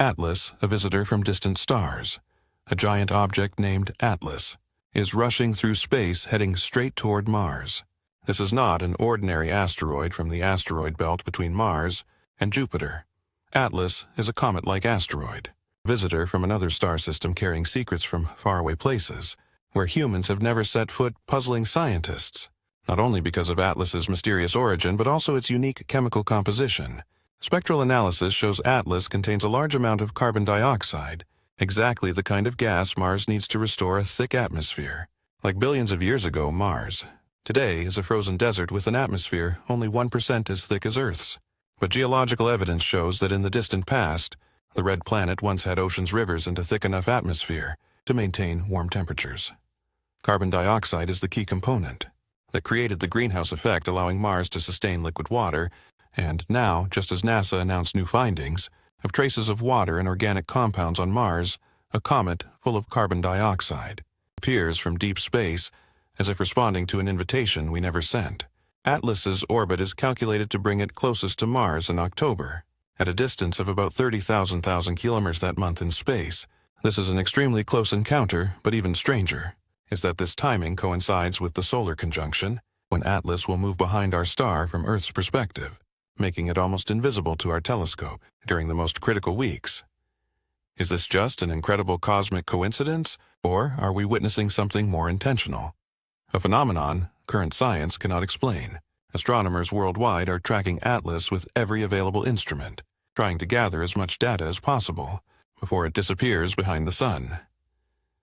Atlas, a visitor from distant stars. A giant object named Atlas is rushing through space heading straight toward Mars. This is not an ordinary asteroid from the asteroid belt between Mars and Jupiter. Atlas is a comet-like asteroid, a visitor from another star system carrying secrets from faraway places, where humans have never set foot, puzzling scientists, not only because of Atlas's mysterious origin, but also its unique chemical composition. Spectral analysis shows Atlas contains a large amount of carbon dioxide, exactly the kind of gas Mars needs to restore a thick atmosphere. Like billions of years ago, Mars today is a frozen desert with an atmosphere only 1% as thick as Earth's. But geological evidence shows that in the distant past, the red planet once had oceans, rivers, and a thick enough atmosphere to maintain warm temperatures. Carbon dioxide is the key component that created the greenhouse effect, allowing Mars to sustain liquid water, and now, just as NASA announced new findings of traces of water and organic compounds on Mars, a comet full of carbon dioxide appears from deep space as if responding to an invitation we never sent. Atlas's orbit is calculated to bring it closest to Mars in October, at a distance of about 30,000 kilometers that month in space. This is an extremely close encounter, but even stranger is that this timing coincides with the solar conjunction, when Atlas will move behind our star from Earth's perspective, making it almost invisible to our telescope during the most critical weeks. Is this just an incredible cosmic coincidence, or are we witnessing something more intentional? A phenomenon current science cannot explain. Astronomers worldwide are tracking Atlas with every available instrument, trying to gather as much data as possible before it disappears behind the sun.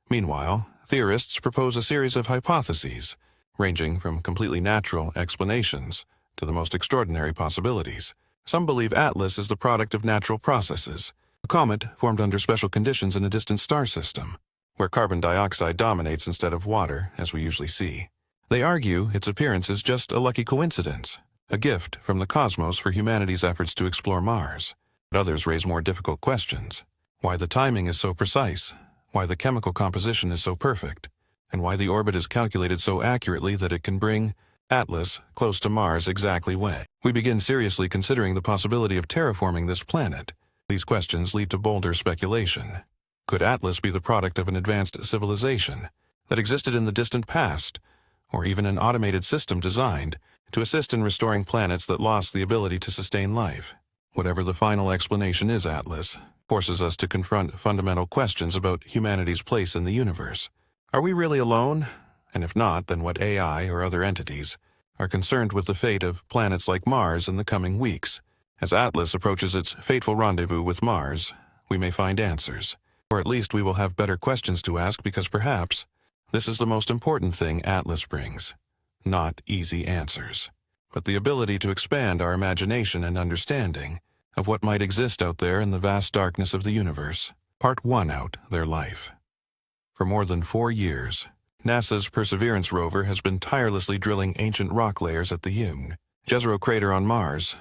Meanwhile, theorists propose a series of hypotheses, ranging from completely natural explanations to the most extraordinary possibilities. Some believe Atlas is the product of natural processes, a comet formed under special conditions in a distant star system, where carbon dioxide dominates instead of water, as we usually see. They argue its appearance is just a lucky coincidence, a gift from the cosmos for humanity's efforts to explore Mars. But others raise more difficult questions: why the timing is so precise, why the chemical composition is so perfect, and why the orbit is calculated so accurately that it can bring Atlas close to Mars exactly when. We begin seriously considering the possibility of terraforming this planet. These questions lead to bolder speculation. Could Atlas be the product of an advanced civilization that existed in the distant past, or even an automated system designed to assist in restoring planets that lost the ability to sustain life? Whatever the final explanation is, Atlas forces us to confront fundamental questions about humanity's place in the universe. Are we really alone? And if not, then what AI or other entities are concerned with the fate of planets like Mars in the coming weeks? As Atlas approaches its fateful rendezvous with Mars, we may find answers. Or at least we will have better questions to ask, because perhaps this is the most important thing Atlas brings. Not easy answers, but the ability to expand our imagination and understanding of what might exist out there in the vast darkness of the universe. Part 1 out their life. For more than 4 years, NASA's Perseverance rover has been tirelessly drilling ancient rock layers at the Jezero crater on Mars.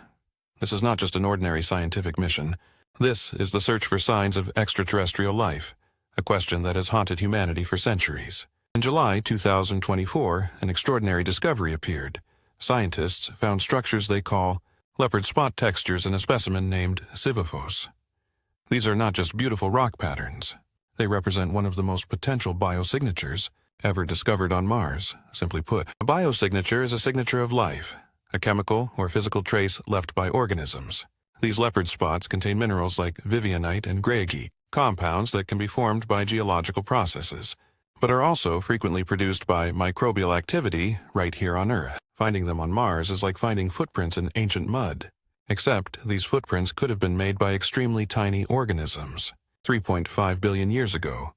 This is not just an ordinary scientific mission. This is the search for signs of extraterrestrial life, a question that has haunted humanity for centuries. In July 2024, an extraordinary discovery appeared. Scientists found structures they call leopard spot textures in a specimen named Sisyphos. These are not just beautiful rock patterns. They represent one of the most potential biosignatures ever discovered on Mars. Simply put, a biosignature is a signature of life, a chemical or physical trace left by organisms. These leopard spots contain minerals like vivianite and greigite, compounds that can be formed by geological processes, but are also frequently produced by microbial activity right here on Earth. Finding them on Mars is like finding footprints in ancient mud, except these footprints could have been made by extremely tiny organisms. 3.5 billion years ago,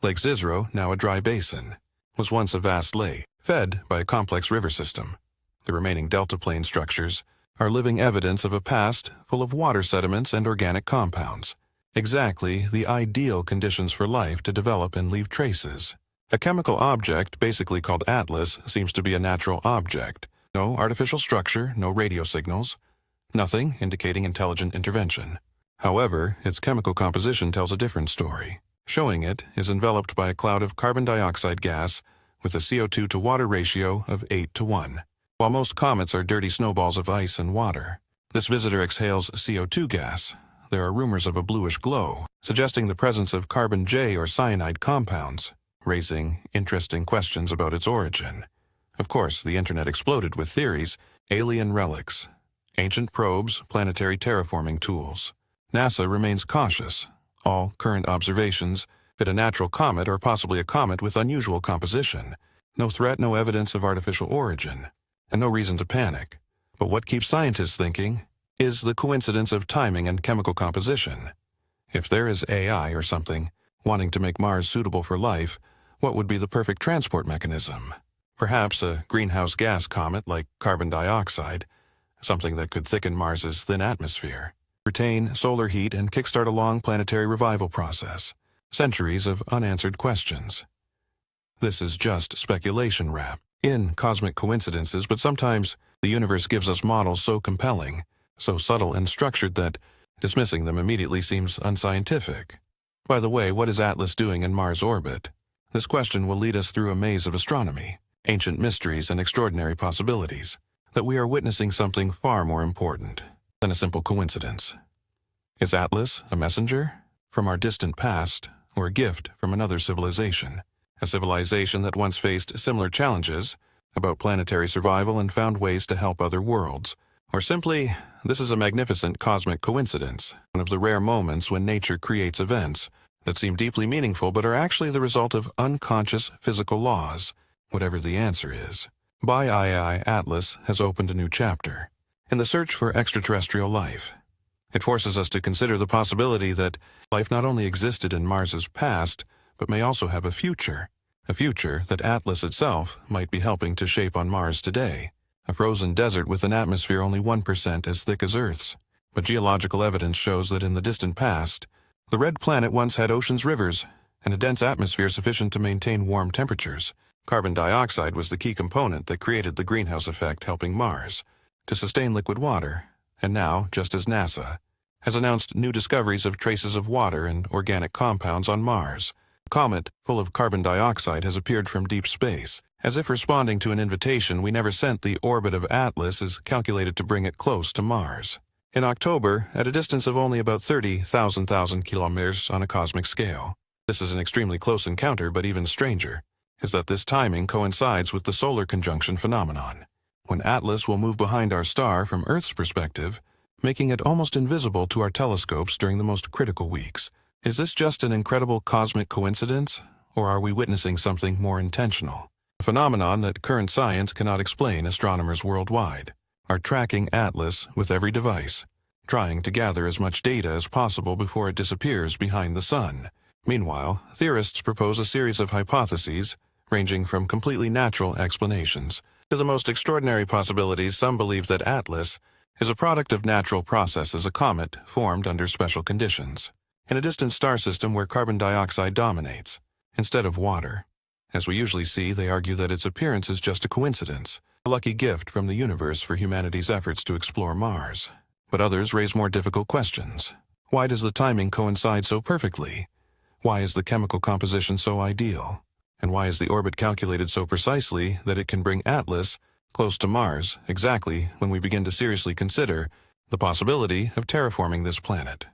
Lake Jezero, now a dry basin, was once a vast lake, fed by a complex river system. The remaining delta plane structures are living evidence of a past full of water sediments and organic compounds, exactly the ideal conditions for life to develop and leave traces. A chemical object, basically called Atlas, seems to be a natural object. No artificial structure, no radio signals, nothing indicating intelligent intervention. However, its chemical composition tells a different story. Showing it is enveloped by a cloud of carbon dioxide gas with a CO2 to water ratio of 8:1. While most comets are dirty snowballs of ice and water, this visitor exhales CO2 gas, there are rumors of a bluish glow, suggesting the presence of carbon J or cyanide compounds, raising interesting questions about its origin. Of course, the internet exploded with theories, alien relics, ancient probes, planetary terraforming tools. NASA remains cautious. All current observations fit a natural comet or possibly a comet with unusual composition. No threat, no evidence of artificial origin, and no reason to panic. But what keeps scientists thinking is the coincidence of timing and chemical composition. If there is AI or something wanting to make Mars suitable for life, what would be the perfect transport mechanism? Perhaps a greenhouse gas comet like carbon dioxide, something that could thicken Mars's thin atmosphere, retain solar heat, and kickstart a long planetary revival process. Centuries of unanswered questions. This is just speculation wrapped in cosmic coincidences, but sometimes the universe gives us models so compelling, so subtle and structured that dismissing them immediately seems unscientific. By the way, what is Atlas doing in Mars orbit? This question will lead us through a maze of astronomy, ancient mysteries, and extraordinary possibilities, that we are witnessing something far more important than a simple coincidence. Is Atlas a messenger from our distant past, or a gift from another civilization? A civilization that once faced similar challenges about planetary survival and found ways to help other worlds. Or simply, this is a magnificent cosmic coincidence, one of the rare moments when nature creates events that seem deeply meaningful but are actually the result of unconscious physical laws. Whatever the answer is, by II Atlas has opened a new chapter in the search for extraterrestrial life. It forces us to consider the possibility that life not only existed in Mars's past, but may also have a future that Atlas itself might be helping to shape on Mars today, a frozen desert with an atmosphere only 1% as thick as Earth's. But geological evidence shows that in the distant past, the red planet once had oceans, rivers, and a dense atmosphere sufficient to maintain warm temperatures. Carbon dioxide was the key component that created the greenhouse effect, helping Mars to sustain liquid water. And now, just as NASA has announced new discoveries of traces of water and organic compounds on Mars, a comet full of carbon dioxide has appeared from deep space. As if responding to an invitation we never sent, the orbit of Atlas is calculated to bring it close to Mars. In October, at a distance of only about 30,000 kilometers on a cosmic scale. This is an extremely close encounter, but even stranger is that this timing coincides with the solar conjunction phenomenon, when Atlas will move behind our star from Earth's perspective, making it almost invisible to our telescopes during the most critical weeks. Is this just an incredible cosmic coincidence, or are we witnessing something more intentional? A phenomenon that current science cannot explain. Astronomers worldwide are tracking Atlas with every device, trying to gather as much data as possible before it disappears behind the sun. Meanwhile, theorists propose a series of hypotheses ranging from completely natural explanations to the most extraordinary possibilities. Some believe that Atlas is a product of natural processes, a comet formed under special conditions, in a distant star system where carbon dioxide dominates, instead of water. As we usually see, they argue that its appearance is just a coincidence, a lucky gift from the universe for humanity's efforts to explore Mars. But others raise more difficult questions. Why does the timing coincide so perfectly? Why is the chemical composition so ideal? And why is the orbit calculated so precisely that it can bring Atlas close to Mars exactly when we begin to seriously consider the possibility of terraforming this planet?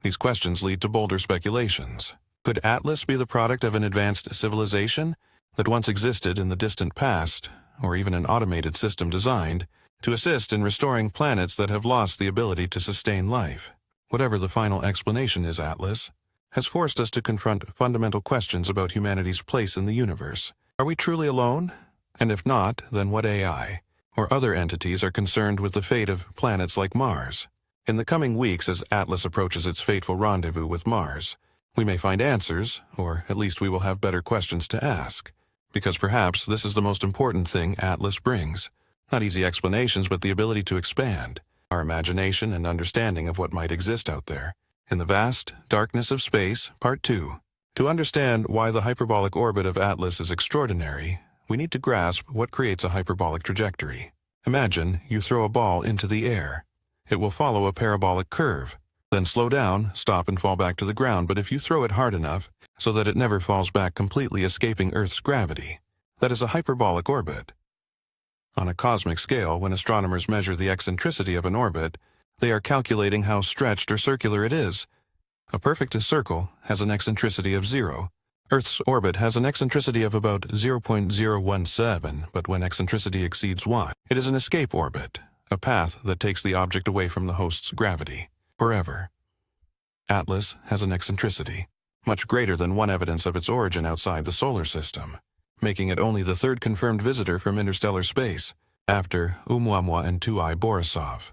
These questions lead to bolder speculations. Could Atlas be the product of an advanced civilization that once existed in the distant past, or even an automated system designed to assist in restoring planets that have lost the ability to sustain life? Whatever the final explanation is, Atlas has forced us to confront fundamental questions about humanity's place in the universe. Are we truly alone? And if not, then what AI or other entities are concerned with the fate of planets like Mars? In the coming weeks, as Atlas approaches its fateful rendezvous with Mars, we may find answers, or at least we will have better questions to ask. Because perhaps this is the most important thing Atlas brings. Not easy explanations, but the ability to expand our imagination and understanding of what might exist out there. In the vast darkness of space, Part 2. To understand why the hyperbolic orbit of Atlas is extraordinary, we need to grasp what creates a hyperbolic trajectory. Imagine you throw a ball into the air. It will follow a parabolic curve, then slow down, stop, and fall back to the ground. But if you throw it hard enough so that it never falls back, completely escaping Earth's gravity, that is a hyperbolic orbit. On a cosmic scale, when astronomers measure the eccentricity of an orbit, They are calculating how stretched or circular it is. A perfect circle has an eccentricity of 0. Earth's orbit has an eccentricity of about 0.017, but when eccentricity exceeds y, it is an escape orbit, a path that takes the object away from the host's gravity, forever. Atlas has an eccentricity much greater than one evidence of its origin outside the solar system, making it only the third confirmed visitor from interstellar space, after Oumuamua and 2I Borisov.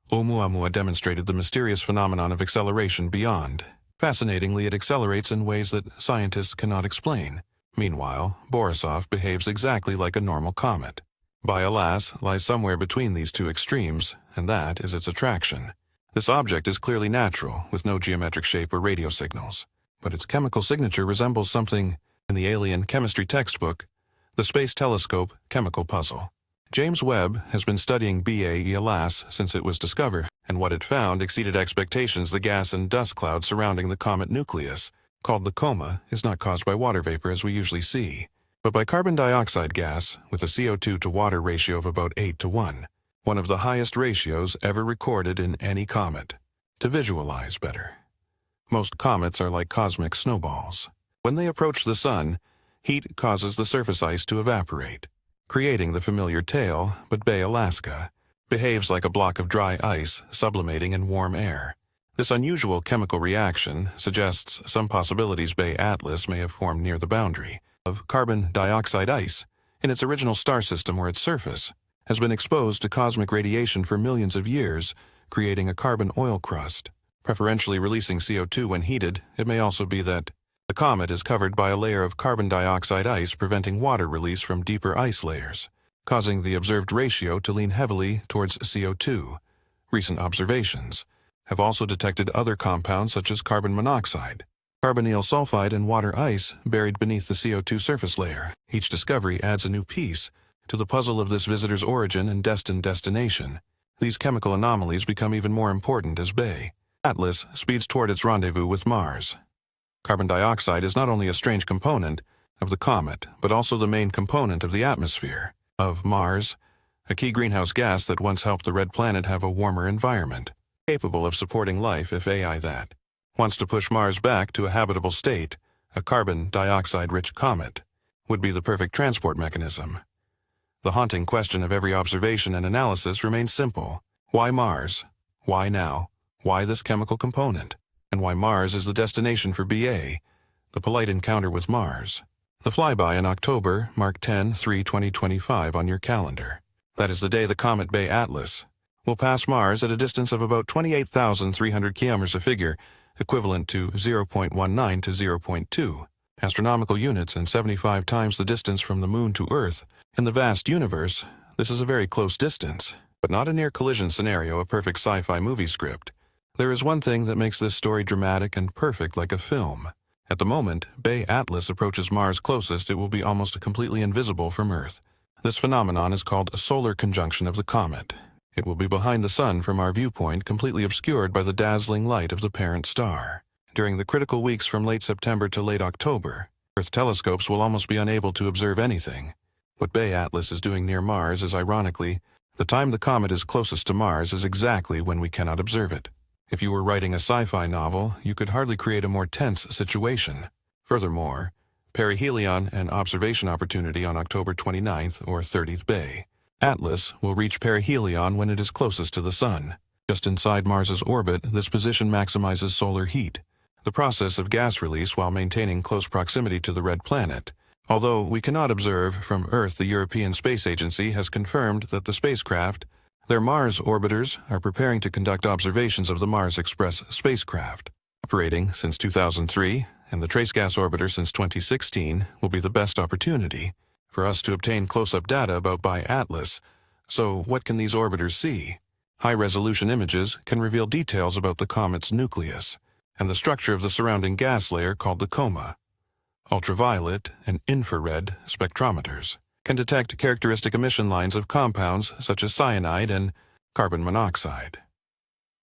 Oumuamua demonstrated the mysterious phenomenon of acceleration beyond. Fascinatingly, it accelerates in ways that scientists cannot explain. Meanwhile, Borisov behaves exactly like a normal comet. Bielass lies somewhere between these two extremes, and that is its attraction. This object is clearly natural, with no geometric shape or radio signals, but its chemical signature resembles something in the alien chemistry textbook, the Space Telescope Chemical Puzzle. James Webb has been studying Bielass since it was discovered, and what it found exceeded expectations. The gas and dust cloud surrounding the comet nucleus, called the coma, is not caused by water vapor as we usually see, but by carbon dioxide gas with a CO2 to water ratio of about 8:1, one of the highest ratios ever recorded in any comet. To visualize better, most comets are like cosmic snowballs. When they approach the sun, heat causes the surface ice to evaporate, creating the familiar tail, but Bay Alaska behaves like a block of dry ice sublimating in warm air. This unusual chemical reaction suggests some possibilities Bay Atlas may have formed near the boundary of carbon dioxide ice in its original star system, where its surface has been exposed to cosmic radiation for millions of years, creating a carbon oil crust, preferentially releasing CO2 when heated. It may also be that the comet is covered by a layer of carbon dioxide ice, preventing water release from deeper ice layers, causing the observed ratio to lean heavily towards CO2. Recent observations have also detected other compounds such as carbon monoxide, carbonyl sulfide, and water ice buried beneath the CO2 surface layer. Each discovery adds a new piece to the puzzle of this visitor's origin and destined destination. These chemical anomalies become even more important as Bay Atlas speeds toward its rendezvous with Mars. Carbon dioxide is not only a strange component of the comet, but also the main component of the atmosphere of Mars, a key greenhouse gas that once helped the red planet have a warmer environment, capable of supporting life if AI that wants to push Mars back to a habitable state. A carbon dioxide-rich comet would be the perfect transport mechanism. The haunting question of every observation and analysis remains simple. Why Mars? Why now? Why this chemical component? And why Mars is the destination for BA, the polite encounter with Mars. The flyby in October, mark 10/3/2025 on your calendar. That is the day the comet Bay Atlas will pass Mars at a distance of about 28,300 kilometers, a figure equivalent to 0.19 to 0.2 astronomical units and 75 times the distance from the Moon to Earth. In the vast universe, this is a very close distance, but not a near-collision scenario, a perfect sci-fi movie script. There is one thing that makes this story dramatic and perfect, like a film. At the moment Bay Atlas approaches Mars closest, it will be almost completely invisible from Earth. This phenomenon is called a solar conjunction of the comet. It will be behind the sun from our viewpoint, completely obscured by the dazzling light of the parent star. During the critical weeks from late September to late October, Earth telescopes will almost be unable to observe anything. What Bay Atlas is doing near Mars is, ironically, the time the comet is closest to Mars is exactly when we cannot observe it. If you were writing a sci-fi novel, you could hardly create a more tense situation. Furthermore, perihelion and observation opportunity on October 29th or 30th. Bay Atlas will reach perihelion when it is closest to the Sun. Just inside Mars's orbit, this position maximizes solar heat, the process of gas release while maintaining close proximity to the red planet. Although we cannot observe from Earth, the European Space Agency has confirmed that the spacecraft, their Mars orbiters, are preparing to conduct observations of the Mars Express spacecraft. Operating since 2003, and the Trace Gas Orbiter since 2016, will be the best opportunity for us to obtain close-up data about Bay Atlas. So what can these orbiters see? High-resolution images can reveal details about the comet's nucleus and the structure of the surrounding gas layer called the coma. Ultraviolet and infrared spectrometers can detect characteristic emission lines of compounds such as cyanide and carbon monoxide.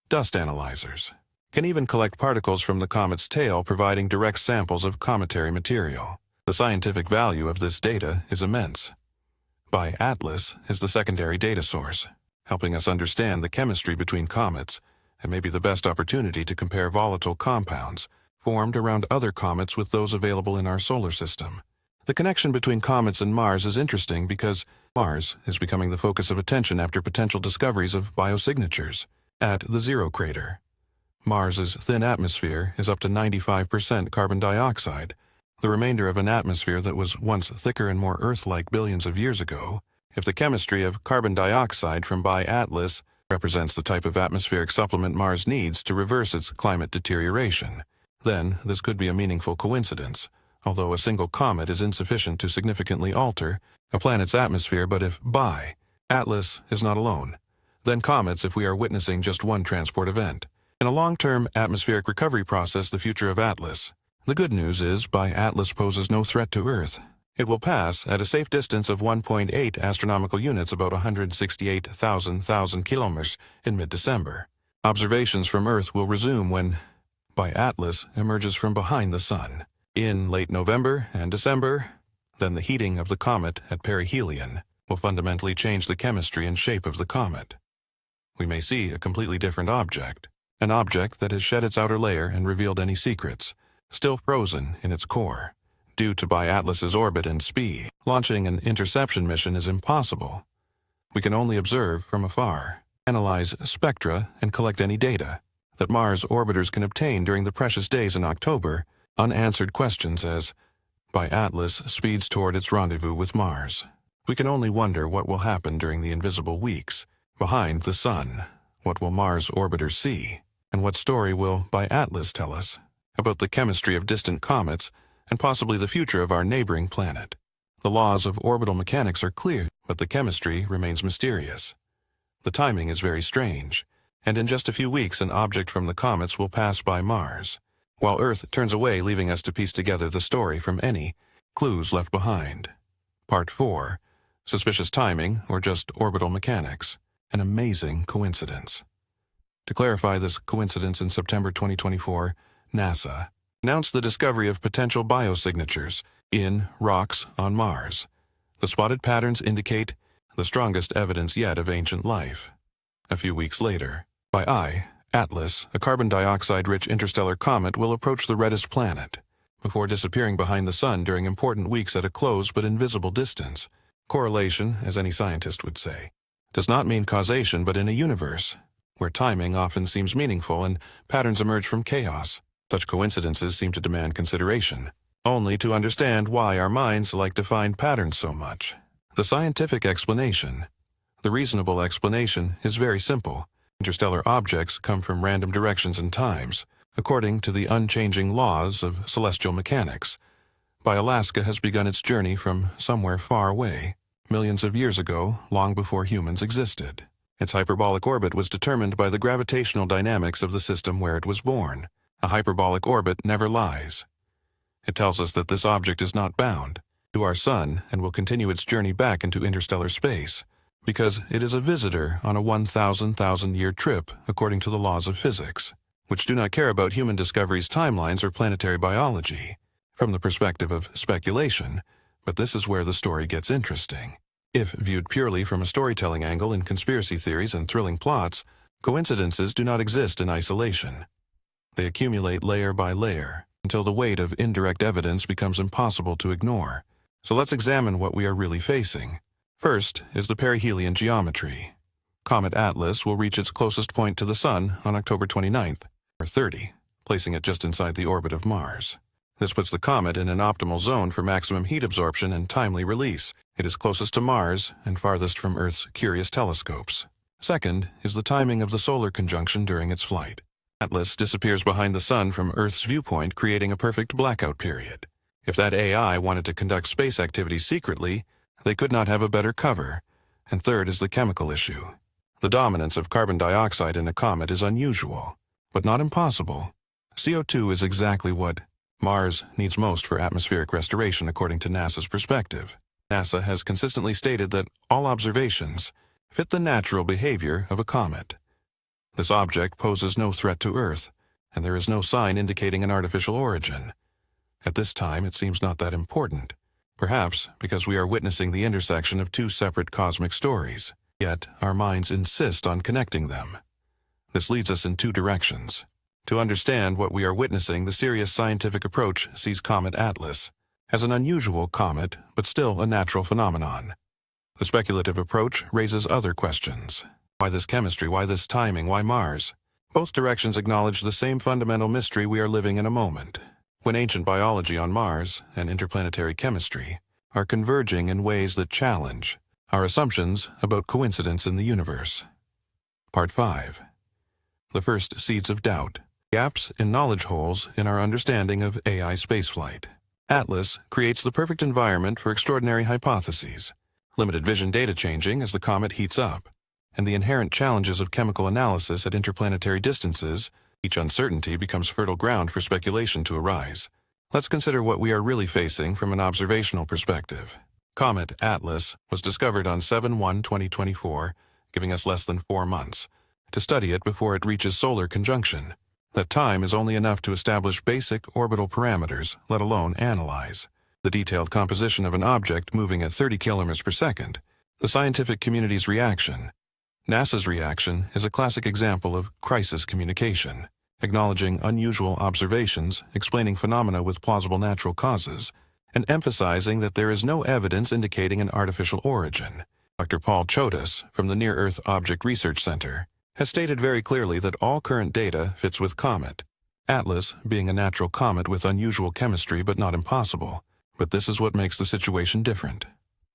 Dust analyzers can even collect particles from the comet's tail, providing direct samples of cometary material. The scientific value of this data is immense. Bay Atlas is the secondary data source. helping us understand the chemistry between comets, and may be the best opportunity to compare volatile compounds formed around other comets with those available in our solar system. The connection between comets and Mars is interesting because Mars is becoming the focus of attention after potential discoveries of biosignatures at the Zero Crater. Mars's thin atmosphere is up to 95% carbon dioxide, the remainder of an atmosphere that was once thicker and more Earth-like billions of years ago. If the chemistry of carbon dioxide from Atlas represents the type of atmospheric supplement Mars needs to reverse its climate deterioration, then this could be a meaningful coincidence, although a single comet is insufficient to significantly alter a planet's atmosphere. But if Atlas is not alone, then comets if we are witnessing just one transport event. In a long-term atmospheric recovery process, the future of Atlas. The good news is Atlas poses no threat to Earth. It will pass at a safe distance of 1.8 astronomical units, about 168,000 kilometers, in mid-December. Observations from Earth will resume when Atlas emerges from behind the Sun. In late November and December, then the heating of the comet at perihelion will fundamentally change the chemistry and shape of the comet. We may see a completely different object, an object that has shed its outer layer and revealed any secrets, still frozen in its core. Due to Atlas's orbit and speed, launching an interception mission is impossible. We can only observe from afar, analyze spectra, and collect any data that Mars orbiters can obtain during the precious days in October, unanswered questions as Atlas speeds toward its rendezvous with Mars. We can only wonder what will happen during the invisible weeks behind the Sun. What will Mars orbiters see? And what story will Atlas tell us about the chemistry of distant comets and possibly the future of our neighboring planet? The laws of orbital mechanics are clear, but the chemistry remains mysterious. The timing is very strange, and in just a few weeks an object from the comets will pass by Mars, while Earth turns away, leaving us to piece together the story from any clues left behind. Part 4. Suspicious timing or just orbital mechanics. An amazing coincidence. To clarify this coincidence, in September 2024, NASA announced the discovery of potential biosignatures in rocks on Mars. The spotted patterns indicate the strongest evidence yet of ancient life. A few weeks later, Atlas, a carbon dioxide-rich interstellar comet, will approach the reddest planet, before disappearing behind the Sun during important weeks at a close but invisible distance. Correlation, as any scientist would say, does not mean causation, but in a universe where timing often seems meaningful and patterns emerge from chaos, such coincidences seem to demand consideration, only to understand why our minds like to find patterns so much. The scientific explanation, the reasonable explanation, is very simple. Interstellar objects come from random directions and times, according to the unchanging laws of celestial mechanics. Alaska has begun its journey from somewhere far away, millions of years ago, long before humans existed. Its hyperbolic orbit was determined by the gravitational dynamics of the system where it was born. A hyperbolic orbit never lies. It tells us that this object is not bound to our Sun and will continue its journey back into interstellar space, because it is a visitor on a 1,000-year trip according to the laws of physics, which do not care about human discoveries, timelines, or planetary biology, from the perspective of speculation. But this is where the story gets interesting. If viewed purely from a storytelling angle in conspiracy theories and thrilling plots, coincidences do not exist in isolation. They accumulate layer by layer, until the weight of indirect evidence becomes impossible to ignore. So let's examine what we are really facing. First is the perihelion geometry. Comet Atlas will reach its closest point to the Sun on October 29th, or 30, placing it just inside the orbit of Mars. This puts the comet in an optimal zone for maximum heat absorption and timely release. It is closest to Mars and farthest from Earth's curious telescopes. Second is the timing of the solar conjunction during its flight. Atlas disappears behind the Sun from Earth's viewpoint, creating a perfect blackout period. If that AI wanted to conduct space activities secretly, they could not have a better cover. And third is the chemical issue. The dominance of carbon dioxide in a comet is unusual, but not impossible. CO2 is exactly what Mars needs most for atmospheric restoration, according to NASA's perspective. NASA has consistently stated that all observations fit the natural behavior of a comet. This object poses no threat to Earth, and there is no sign indicating an artificial origin. At this time, it seems not that important, perhaps because we are witnessing the intersection of two separate cosmic stories. Yet, our minds insist on connecting them. This leads us in two directions. To understand what we are witnessing, the serious scientific approach sees Comet Atlas as an unusual comet, but still a natural phenomenon. The speculative approach raises other questions. Why this chemistry? Why this timing? Why Mars? Both directions acknowledge the same fundamental mystery we are living in a moment, when ancient biology on Mars and interplanetary chemistry are converging in ways that challenge our assumptions about coincidence in the universe. Part 5. The first seeds of doubt. Gaps in knowledge holes in our understanding of AI spaceflight. Atlas creates the perfect environment for extraordinary hypotheses. Limited vision data changing as the comet heats up, and the inherent challenges of chemical analysis at interplanetary distances, each uncertainty becomes fertile ground for speculation to arise. Let's consider what we are really facing from an observational perspective. Comet Atlas was discovered on 7/1/2024, giving us less than 4 months to study it before it reaches solar conjunction. That time is only enough to establish basic orbital parameters, let alone analyze the detailed composition of an object moving at 30 kilometers per second. The scientific community's reaction. NASA's reaction is a classic example of crisis communication, acknowledging unusual observations, explaining phenomena with plausible natural causes, and emphasizing that there is no evidence indicating an artificial origin. Dr. Paul Chodas from the Near-Earth Object Research Center has stated very clearly that all current data fits with Comet Atlas being a natural comet with unusual chemistry but not impossible. But this is what makes the situation different.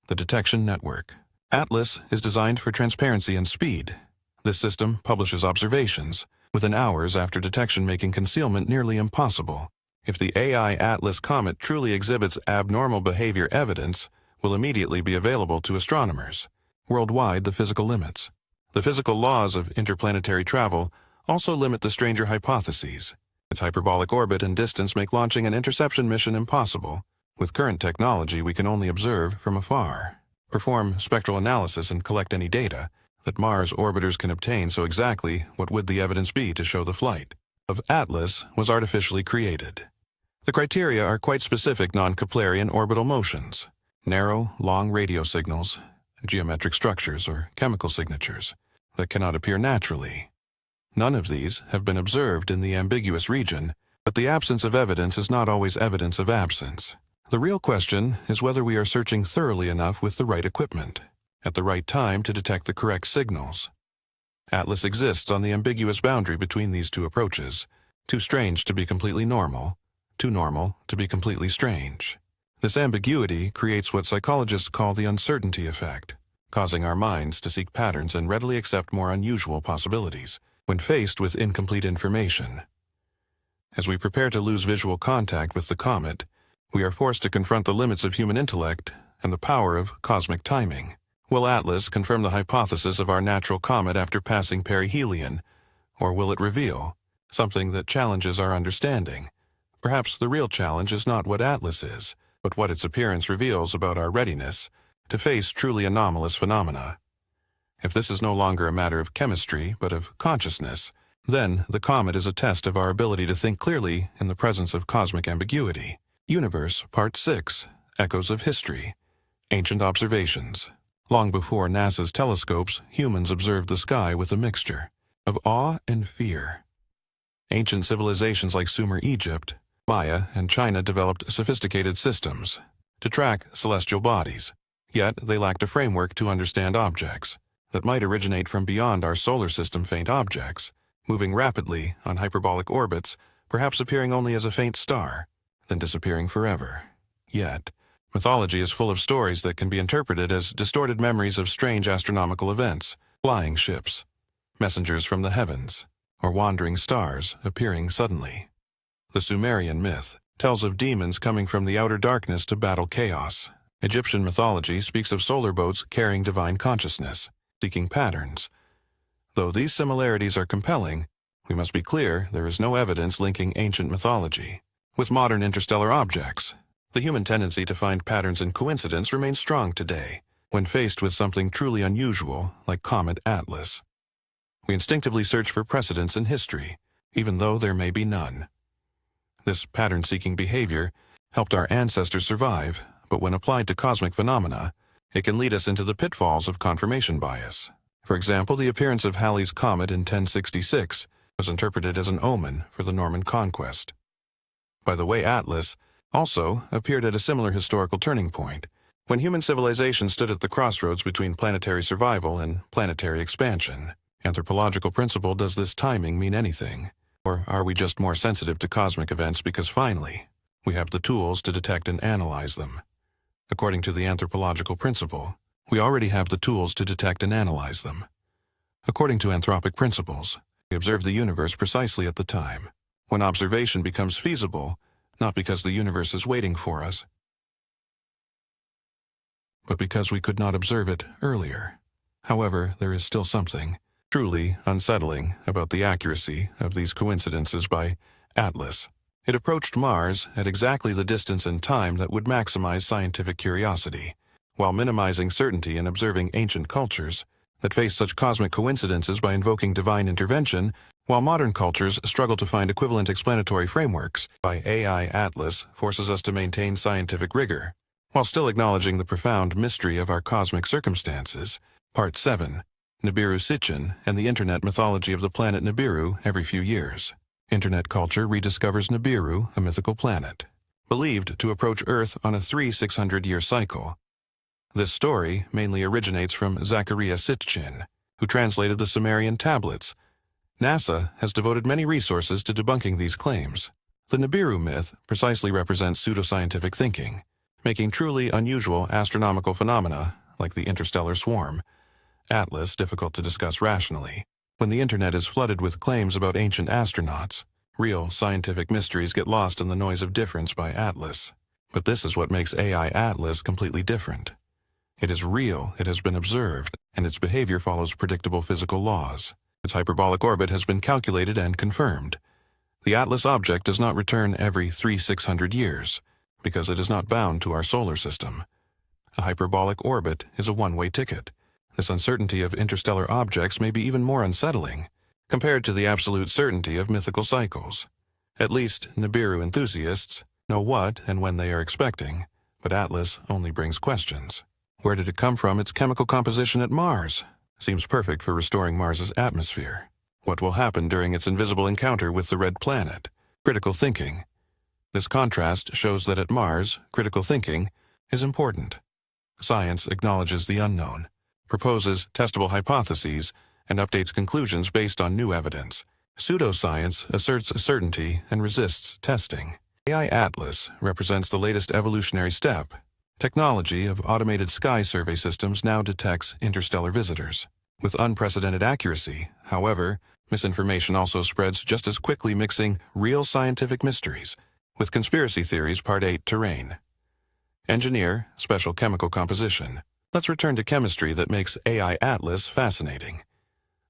The detection network. Atlas is designed for transparency and speed. This system publishes observations within hours after detection, making concealment nearly impossible. If the AI Atlas comet truly exhibits abnormal behavior, evidence will immediately be available to astronomers. Worldwide, the physical limits. The physical laws of interplanetary travel also limit the stranger hypotheses. Its hyperbolic orbit and distance make launching an interception mission impossible. With current technology, we can only observe from afar, perform spectral analysis, and collect any data that Mars orbiters can obtain. So exactly what would the evidence be to show the flight of Atlas was artificially created? The criteria are quite specific: non-Keplerian orbital motions, narrow, long radio signals, geometric structures or chemical signatures that cannot appear naturally. None of these have been observed in the ambiguous region, but the absence of evidence is not always evidence of absence. The real question is whether we are searching thoroughly enough with the right equipment, at the right time to detect the correct signals. Atlas exists on the ambiguous boundary between these two approaches, too strange to be completely normal, too normal to be completely strange. This ambiguity creates what psychologists call the uncertainty effect, causing our minds to seek patterns and readily accept more unusual possibilities when faced with incomplete information. As we prepare to lose visual contact with the comet, we are forced to confront the limits of human intellect and the power of cosmic timing. Will Atlas confirm the hypothesis of our natural comet after passing perihelion, or will it reveal something that challenges our understanding? Perhaps the real challenge is not what Atlas is, but what its appearance reveals about our readiness to face truly anomalous phenomena. If this is no longer a matter of chemistry, but of consciousness, then the comet is a test of our ability to think clearly in the presence of cosmic ambiguity. Universe, Part 6, Echoes of History. Ancient Observations. Long before NASA's telescopes, humans observed the sky with a mixture of awe and fear. Ancient civilizations like Sumer, Egypt, Maya, and China developed sophisticated systems to track celestial bodies, yet they lacked a framework to understand objects that might originate from beyond our solar system. Faint objects, moving rapidly on hyperbolic orbits, perhaps appearing only as a faint star, then disappearing forever. Yet, mythology is full of stories that can be interpreted as distorted memories of strange astronomical events, flying ships, messengers from the heavens, or wandering stars appearing suddenly. The Sumerian myth tells of demons coming from the outer darkness to battle chaos. Egyptian mythology speaks of solar boats carrying divine consciousness, seeking patterns. Though these similarities are compelling, we must be clear there is no evidence linking ancient mythology with modern interstellar objects. The human tendency to find patterns in coincidence remains strong today, when faced with something truly unusual like Comet Atlas. We instinctively search for precedents in history, even though there may be none. This pattern-seeking behavior helped our ancestors survive, but when applied to cosmic phenomena, it can lead us into the pitfalls of confirmation bias. For example, the appearance of Halley's comet in 1066 was interpreted as an omen for the Norman conquest. By the way, Atlas also appeared at a similar historical turning point, when human civilization stood at the crossroads between planetary survival and planetary expansion. Anthropological principle: does this timing mean anything? Or are we just more sensitive to cosmic events because finally we have the tools to detect and analyze them? According to the anthropological principle, we already have the tools to detect and analyze them. According to anthropic principles, we observe the universe precisely at the time when observation becomes feasible, not because the universe is waiting for us, but because we could not observe it earlier. However, there is still something truly unsettling about the accuracy of these coincidences by Atlas. It approached Mars at exactly the distance and time that would maximize scientific curiosity, while minimizing certainty in observing ancient cultures that face such cosmic coincidences by invoking divine intervention, while modern cultures struggle to find equivalent explanatory frameworks. By AI Atlas forces us to maintain scientific rigor, while still acknowledging the profound mystery of our cosmic circumstances. Part 7. Nibiru Sitchin and the Internet mythology of the planet Nibiru every few years. Internet culture rediscovers Nibiru, a mythical planet, believed to approach Earth on a 600-year cycle. This story mainly originates from Zachariah Sitchin, who translated the Sumerian tablets. NASA has devoted many resources to debunking these claims. The Nibiru myth precisely represents pseudoscientific thinking, making truly unusual astronomical phenomena, like the interstellar swarm, Atlas, difficult to discuss rationally. When the Internet is flooded with claims about ancient astronauts, real scientific mysteries get lost in the noise of difference by Atlas. But this is what makes AI Atlas completely different. It is real, it has been observed, and its behavior follows predictable physical laws. Its hyperbolic orbit has been calculated and confirmed. The Atlas object does not return every 600 years, because it is not bound to our solar system. A hyperbolic orbit is a one-way ticket. This uncertainty of interstellar objects may be even more unsettling, compared to the absolute certainty of mythical cycles. At least, Nibiru enthusiasts know what and when they are expecting, but Atlas only brings questions. Where did it come from? Its chemical composition at Mars seems perfect for restoring Mars's atmosphere. What will happen during its invisible encounter with the red planet? Critical thinking. This contrast shows that at Mars, critical thinking is important. Science acknowledges the unknown, proposes testable hypotheses, and updates conclusions based on new evidence. Pseudoscience asserts certainty and resists testing. AI Atlas represents the latest evolutionary step. Technology of automated sky survey systems now detects interstellar visitors with unprecedented accuracy. However, misinformation also spreads just as quickly, mixing real scientific mysteries with conspiracy theories. Part 8. Terrain. Engineer, special chemical composition. Let's return to chemistry that makes AI Atlas fascinating.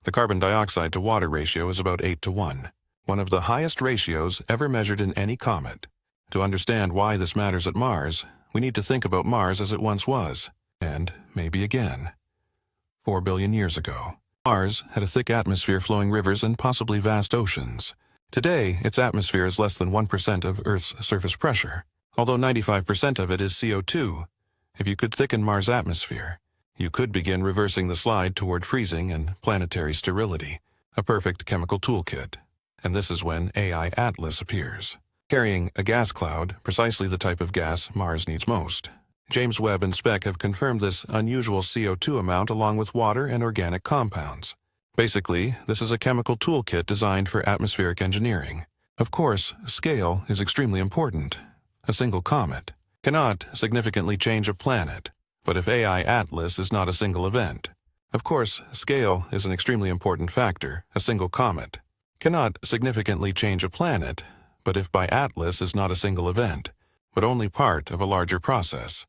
The carbon dioxide to water ratio is about 8:1, one of the highest ratios ever measured in any comet. To understand why this matters at Mars, we need to think about Mars as it once was, and maybe again. 4 billion years ago, Mars had a thick atmosphere, flowing rivers, and possibly vast oceans. Today, its atmosphere is less than 1% of Earth's surface pressure, although 95% of it is CO2. If you could thicken Mars' atmosphere, you could begin reversing the slide toward freezing and planetary sterility, a perfect chemical toolkit. And this is when AI Atlas appears, carrying a gas cloud, precisely the type of gas Mars needs most. James Webb and Speck have confirmed this unusual CO2 amount along with water and organic compounds. Basically, this is a chemical toolkit designed for atmospheric engineering. Of course, scale is extremely important. A single comet cannot significantly change a planet, but if AI Atlas is not a single event, of course, scale is an extremely important factor. A single comet cannot significantly change a planet, but if by Atlas is not a single event, but only part of a larger process,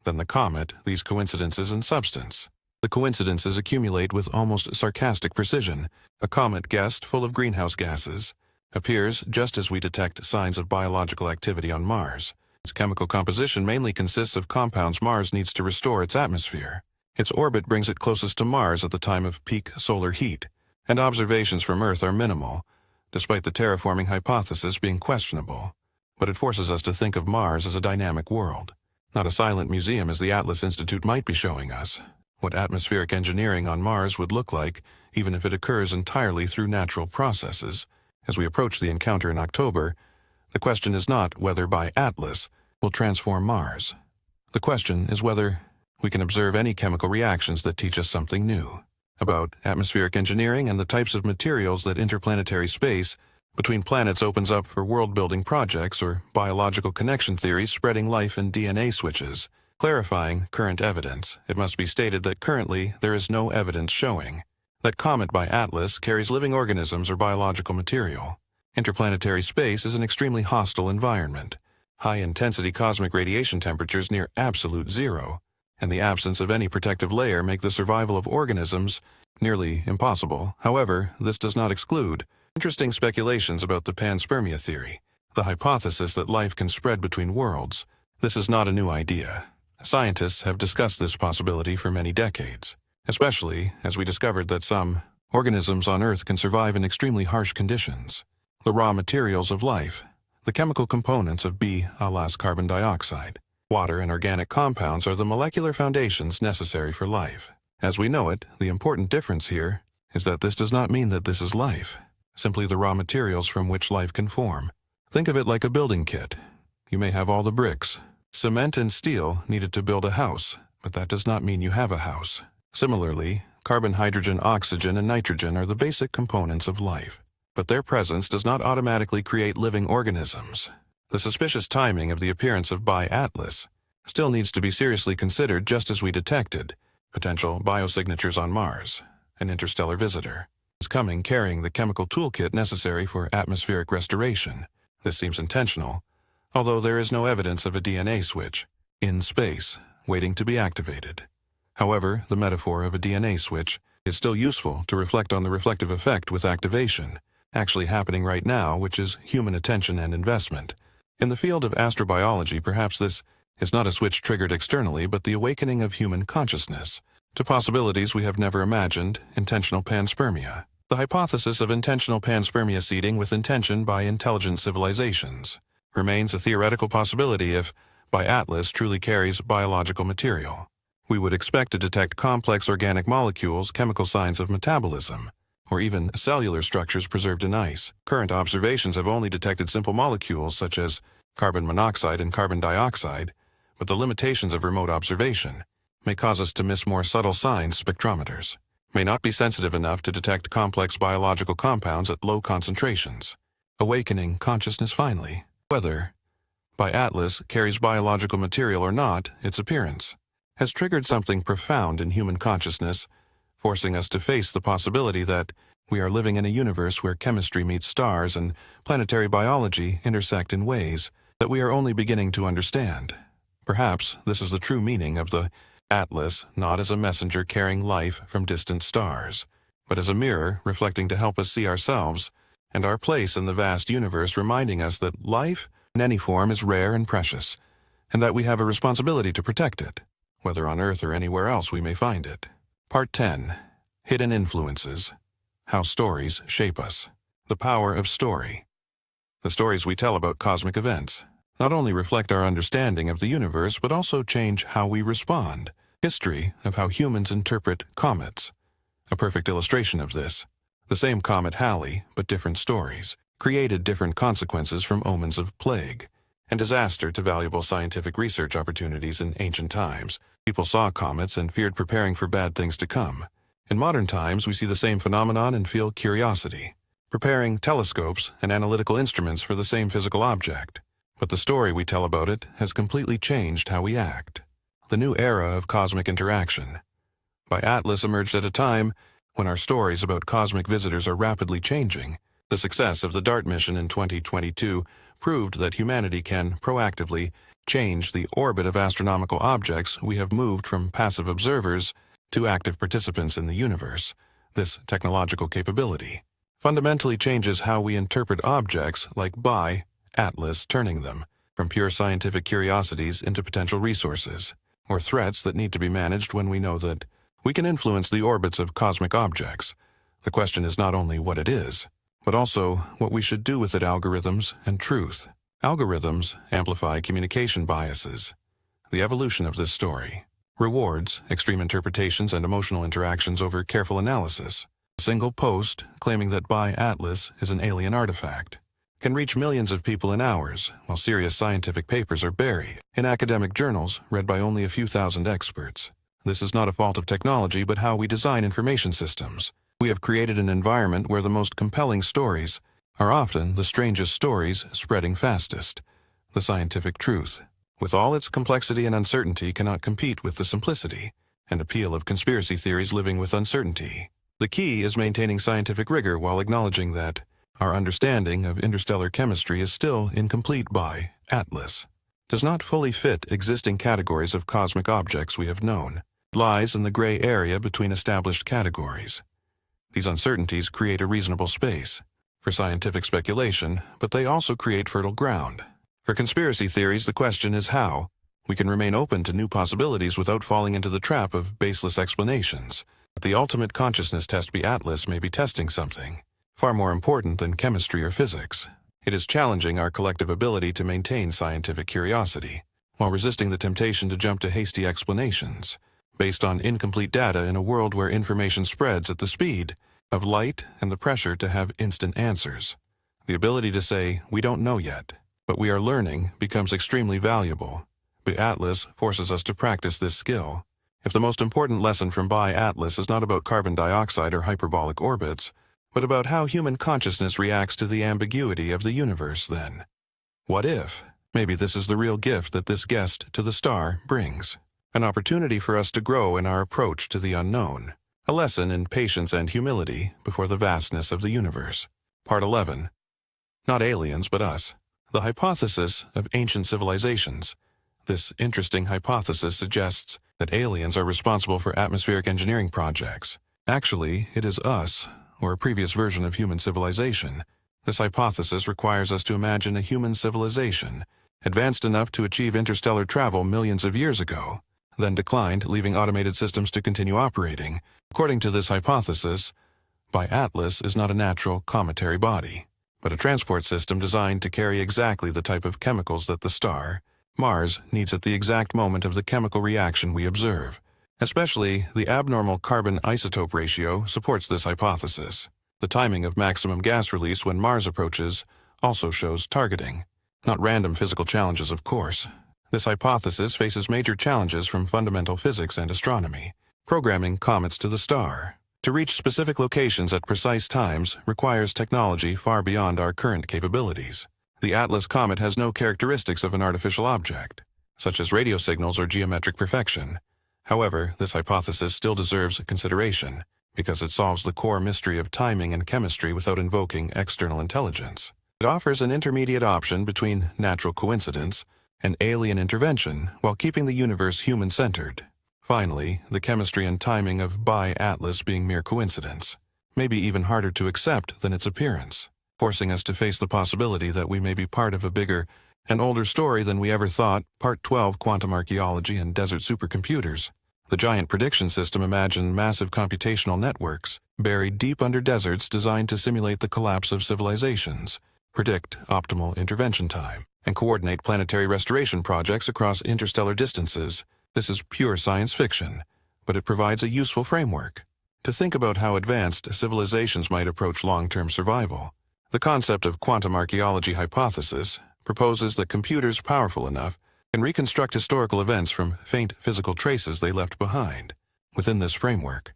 then the comet, these coincidences in substance. The coincidences accumulate with almost sarcastic precision. A comet guest full of greenhouse gases appears just as we detect signs of biological activity on Mars. Its chemical composition mainly consists of compounds Mars needs to restore its atmosphere. Its orbit brings it closest to Mars at the time of peak solar heat, and observations from Earth are minimal, despite the terraforming hypothesis being questionable. But it forces us to think of Mars as a dynamic world, not a silent museum as the Atlas Institute might be showing us. what atmospheric engineering on Mars would look like, even if it occurs entirely through natural processes. As we approach the encounter in October, the question is not whether by Atlas will transform Mars. The question is whether we can observe any chemical reactions that teach us something new about atmospheric engineering and the types of materials that interplanetary space between planets opens up for world-building projects or biological connection theories spreading life and DNA switches. Clarifying current evidence, it must be stated that currently there is no evidence showing that comet by Atlas carries living organisms or biological material. Interplanetary space is an extremely hostile environment. High-intensity cosmic radiation temperatures near absolute zero, and the absence of any protective layer make the survival of organisms nearly impossible. However, this does not exclude interesting speculations about the panspermia theory, the hypothesis that life can spread between worlds. This is not a new idea. Scientists have discussed this possibility for many decades, especially as we discovered that some organisms on Earth can survive in extremely harsh conditions. The raw materials of life, the chemical components of B-alas carbon dioxide, water, and organic compounds are the molecular foundations necessary for life. As we know it, the important difference here is that this does not mean that this is life, simply the raw materials from which life can form. Think of it like a building kit. You may have all the bricks, cement and steel needed to build a house, but that does not mean you have a house. Similarly, carbon, hydrogen, oxygen, and nitrogen are the basic components of life, but their presence does not automatically create living organisms. The suspicious timing of the appearance of Atlas still needs to be seriously considered, just as we detected potential biosignatures on Mars. An interstellar visitor is coming carrying the chemical toolkit necessary for atmospheric restoration. This seems intentional, although there is no evidence of a DNA switch in space waiting to be activated. However, the metaphor of a DNA switch is still useful to reflect on the reflective effect with activation actually happening right now, which is human attention and investment. In the field of astrobiology, perhaps this is not a switch triggered externally, but the awakening of human consciousness to possibilities we have never imagined. Intentional panspermia. The hypothesis of intentional panspermia seeding with intention by intelligent civilizations remains a theoretical possibility if Atlas truly carries biological material. We would expect to detect complex organic molecules, chemical signs of metabolism, or even cellular structures preserved in ice. Current observations have only detected simple molecules such as carbon monoxide and carbon dioxide, but the limitations of remote observation may cause us to miss more subtle signs. Spectrometers may not be sensitive enough to detect complex biological compounds at low concentrations. Awakening consciousness finally. Whether Atlas carries biological material or not, its appearance has triggered something profound in human consciousness, forcing us to face the possibility that we are living in a universe where chemistry meets stars and planetary biology intersect in ways that we are only beginning to understand. Perhaps this is the true meaning of the Atlas, not as a messenger carrying life from distant stars, but as a mirror reflecting to help us see ourselves and our place in the vast universe, reminding us that life in any form is rare and precious, and that we have a responsibility to protect it, whether on Earth or anywhere else we may find it. Part 10. Hidden Influences. How Stories Shape Us. The Power of Story. The stories we tell about cosmic events not only reflect our understanding of the universe, but also change how we respond. History of how humans interpret comets. A perfect illustration of this. The same comet Halley, but different stories, created different consequences, from omens of plague and disaster to valuable scientific research opportunities. In ancient times, people saw comets and feared preparing for bad things to come. In modern times, we see the same phenomenon and feel curiosity, preparing telescopes and analytical instruments for the same physical object. But the story we tell about it has completely changed how we act. The new era of cosmic interaction. Atlas emerged at a time when our stories about cosmic visitors are rapidly changing. The success of the DART mission in 2022 proved that humanity can proactively change the orbit of astronomical objects. We have moved from passive observers to active participants in the universe. This technological capability fundamentally changes how we interpret objects like Atlas, turning them from pure scientific curiosities into potential resources or threats that need to be managed. When we know that we can influence the orbits of cosmic objects, the question is not only what it is, but also what we should do with it. Algorithms and truth. Algorithms amplify communication biases. The evolution of this story Rewards extreme interpretations and emotional interactions over careful analysis. A single post claiming that Atlas is an alien artifact can reach millions of people in hours, while serious scientific papers are buried in academic journals read by only a few thousand experts. This is not a fault of technology, but how we design information systems. We have created an environment where the most compelling stories are often the strangest stories spreading fastest. The scientific truth, with all its complexity and uncertainty, cannot compete with the simplicity and appeal of conspiracy theories living with uncertainty. The key is maintaining scientific rigor while acknowledging that our understanding of interstellar chemistry is still incomplete. Atlas does not fully fit existing categories of cosmic objects we have known. It lies in the gray area between established categories. These uncertainties create a reasonable space for scientific speculation, but they also create fertile ground for conspiracy theories. The question is how we can remain open to new possibilities without falling into the trap of baseless explanations. The ultimate consciousness test Atlas may be testing something far more important than chemistry or physics. It is challenging our collective ability to maintain scientific curiosity, while resisting the temptation to jump to hasty explanations based on incomplete data in a world where information spreads at the speed of light and the pressure to have instant answers. The ability to say, "We don't know yet, but we are learning," becomes extremely valuable. Atlas forces us to practice this skill. If the most important lesson from Atlas is not about carbon dioxide or hyperbolic orbits, but about how human consciousness reacts to the ambiguity of the universe, then what if? Maybe this is the real gift that this guest to the star brings. An opportunity for us to grow in our approach to the unknown. A lesson in patience and humility before the vastness of the universe. Part 11. Not aliens, but us. The hypothesis of ancient civilizations. This interesting hypothesis suggests that aliens are responsible for atmospheric engineering projects. Actually, it is us, or a previous version of human civilization. This hypothesis requires us to imagine a human civilization, advanced enough to achieve interstellar travel millions of years ago, then declined, leaving automated systems to continue operating. According to this hypothesis, Atlas is not a natural cometary body, but a transport system designed to carry exactly the type of chemicals that the star, Mars, needs at the exact moment of the chemical reaction we observe. Especially, the abnormal carbon isotope ratio supports this hypothesis. The timing of maximum gas release when Mars approaches also shows targeting. Not random physical challenges, of course. This hypothesis faces major challenges from fundamental physics and astronomy. Programming comets to the star to reach specific locations at precise times requires technology far beyond our current capabilities. The Atlas comet has no characteristics of an artificial object, such as radio signals or geometric perfection. However, this hypothesis still deserves consideration because it solves the core mystery of timing and chemistry without invoking external intelligence. It offers an intermediate option between natural coincidence and alien intervention while keeping the universe human-centered. Finally, the chemistry and timing of Atlas being mere coincidence may be even harder to accept than its appearance, forcing us to face the possibility that we may be part of a bigger and older story than we ever thought. Part 12. Quantum Archaeology and Desert Supercomputers. The giant prediction system imagined massive computational networks buried deep under deserts designed to simulate the collapse of civilizations, predict optimal intervention time, and coordinate planetary restoration projects across interstellar distances. This is pure science fiction, but it provides a useful framework to think about how advanced civilizations might approach long-term survival. The concept of quantum archaeology hypothesis proposes that computers powerful enough can reconstruct historical events from faint physical traces they left behind. Within this framework,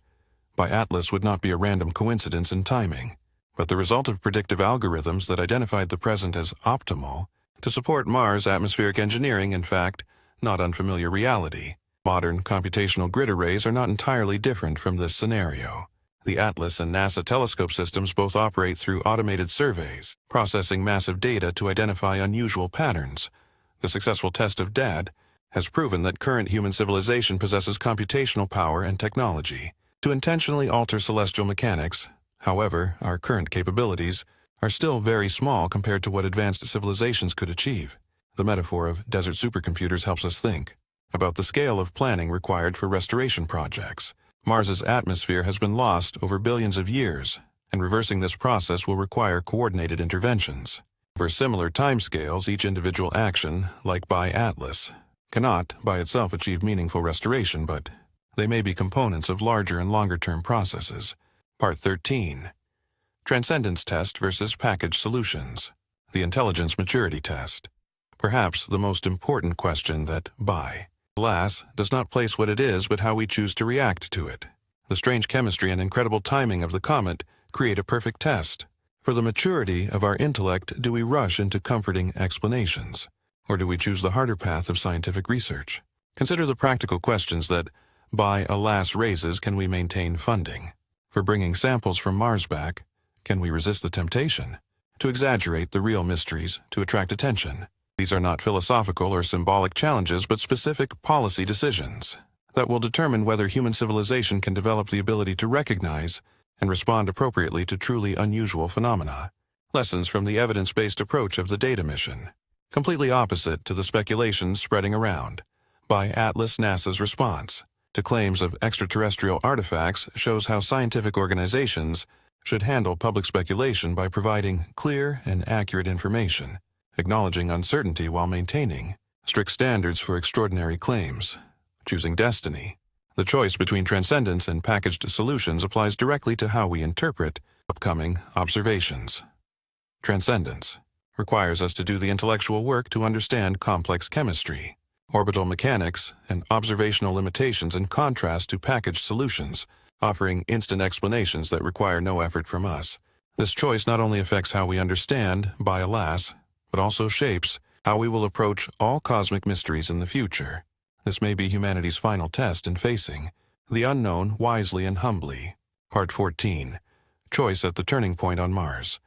Atlas would not be a random coincidence in timing, but the result of predictive algorithms that identified the present as optimal to support Mars atmospheric engineering. In fact, not unfamiliar reality. Modern computational grid arrays are not entirely different from this scenario. The Atlas and NASA telescope systems both operate through automated surveys, processing massive data to identify unusual patterns. The successful test of DAD has proven that current human civilization possesses computational power and technology to intentionally alter celestial mechanics. However, our current capabilities are still very small compared to what advanced civilizations could achieve. The metaphor of desert supercomputers helps us think about the scale of planning required for restoration projects. Mars's atmosphere has been lost over billions of years, and reversing this process will require coordinated interventions. For similar timescales, each individual action, like Atlas, cannot by itself achieve meaningful restoration, but they may be components of larger and longer-term processes. Part 13. Transcendence Test versus Packaged Solutions. The Intelligence Maturity Test. Perhaps the most important question that, alas, does not place what it is but how we choose to react to it. The strange chemistry and incredible timing of the comet create a perfect test. For the maturity of our intellect, do we rush into comforting explanations, or do we choose the harder path of scientific research? Consider the practical questions that alas raises. Can we maintain funding? For bringing samples from Mars back, can we resist the temptation to exaggerate the real mysteries to attract attention? These are not philosophical or symbolic challenges, but specific policy decisions that will determine whether human civilization can develop the ability to recognize and respond appropriately to truly unusual phenomena. Lessons from the evidence-based approach of the data mission. Completely opposite to the speculations spreading around. By Atlas, NASA's response to claims of extraterrestrial artifacts shows how scientific organizations should handle public speculation by providing clear and accurate information, acknowledging uncertainty while maintaining strict standards for extraordinary claims. Choosing destiny. The choice between transcendence and packaged solutions applies directly to how we interpret upcoming observations. Transcendence requires us to do the intellectual work to understand complex chemistry, orbital mechanics, and observational limitations, in contrast to packaged solutions, offering instant explanations that require no effort from us. This choice not only affects how we understand alas, but also shapes how we will approach all cosmic mysteries in the future. This may be humanity's final test in facing the unknown wisely and humbly. Part 14. Choice at the Turning Point on Mars.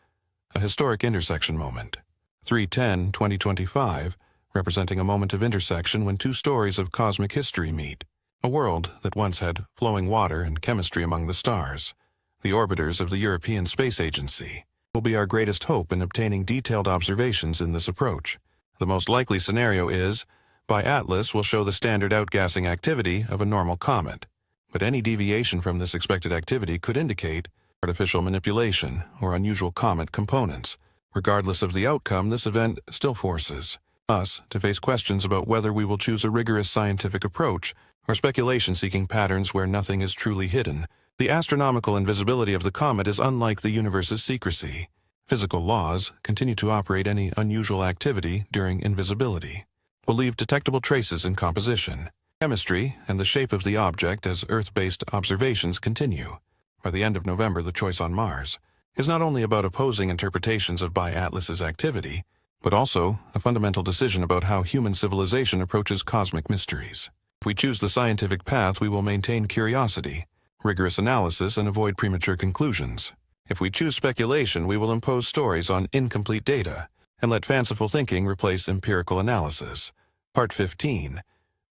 A historic intersection moment. 3/10/2025, representing a moment of intersection when two stories of cosmic history meet. A world that once had flowing water and chemistry among the stars. The orbiters of the European Space Agency will be our greatest hope in obtaining detailed observations in this approach. The most likely scenario is Atlas will show the standard outgassing activity of a normal comet, but any deviation from this expected activity could indicate artificial manipulation or unusual comet components. Regardless of the outcome, this event still forces us to face questions about whether we will choose a rigorous scientific approach or speculation seeking patterns where nothing is truly hidden. The astronomical invisibility of the comet is unlike the universe's secrecy. Physical laws continue to operate. Any unusual activity during invisibility will leave detectable traces in composition, chemistry, and the shape of the object as Earth-based observations continue. By the end of November, the choice on Mars is not only about opposing interpretations of Atlas's activity, but also a fundamental decision about how human civilization approaches cosmic mysteries. If we choose the scientific path, we will maintain curiosity, rigorous analysis, and avoid premature conclusions. If we choose speculation, we will impose stories on incomplete data and let fanciful thinking replace empirical analysis. Part 15.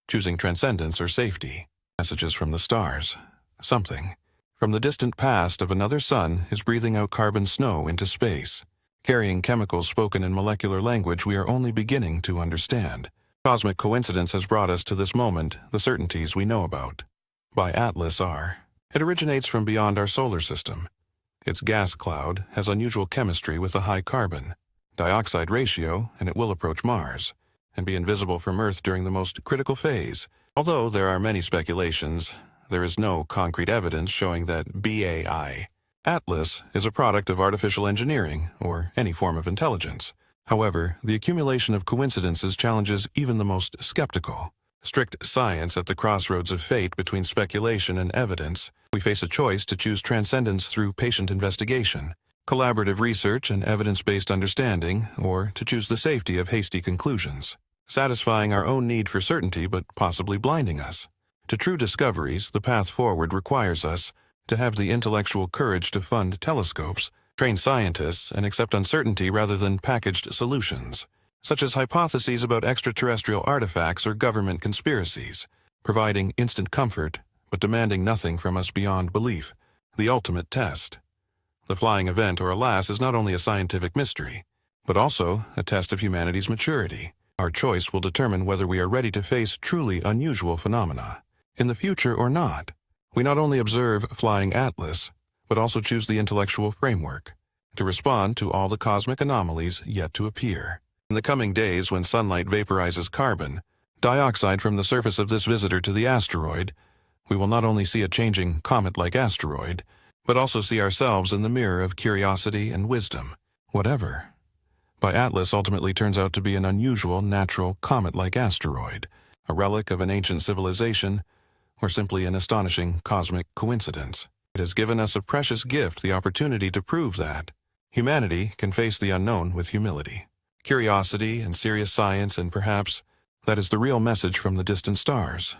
Choosing transcendence or safety. Messages from the stars. Something from the distant past of another sun is breathing out carbon snow into space, carrying chemicals spoken in molecular language we are only beginning to understand. Cosmic coincidence has brought us to this moment. The certainties we know about Atlas are. It originates from beyond our solar system. Its gas cloud has unusual chemistry with a high carbon dioxide ratio, and it will approach Mars and be invisible from Earth during the most critical phase. Although there are many speculations, there is no concrete evidence showing that Atlas is a product of artificial engineering or any form of intelligence. However, the accumulation of coincidences challenges even the most skeptical. Strict science at the crossroads of fate between speculation and evidence, we face a choice to choose transcendence through patient investigation, collaborative research, and evidence-based understanding, or to choose the safety of hasty conclusions, satisfying our own need for certainty but possibly blinding us. To true discoveries, the path forward requires us to have the intellectual courage to fund telescopes, train scientists, and accept uncertainty rather than packaged solutions, such as hypotheses about extraterrestrial artifacts or government conspiracies, providing instant comfort but demanding nothing from us beyond belief. The ultimate test. The flying event, or alas, is not only a scientific mystery, but also a test of humanity's maturity. Our choice will determine whether we are ready to face truly unusual phenomena in the future or not. We not only observe flying Atlas, but also choose the intellectual framework to respond to all the cosmic anomalies yet to appear. In the coming days, when sunlight vaporizes carbon, dioxide from the surface of this visitor to the asteroid, we will not only see a changing comet-like asteroid, but also see ourselves in the mirror of curiosity and wisdom. Whatever by Atlas ultimately turns out to be an unusual, natural, comet-like asteroid, a relic of an ancient civilization, or simply an astonishing cosmic coincidence. It has given us a precious gift, the opportunity to prove that humanity can face the unknown with humility, curiosity, and serious science, and perhaps that is the real message from the distant stars.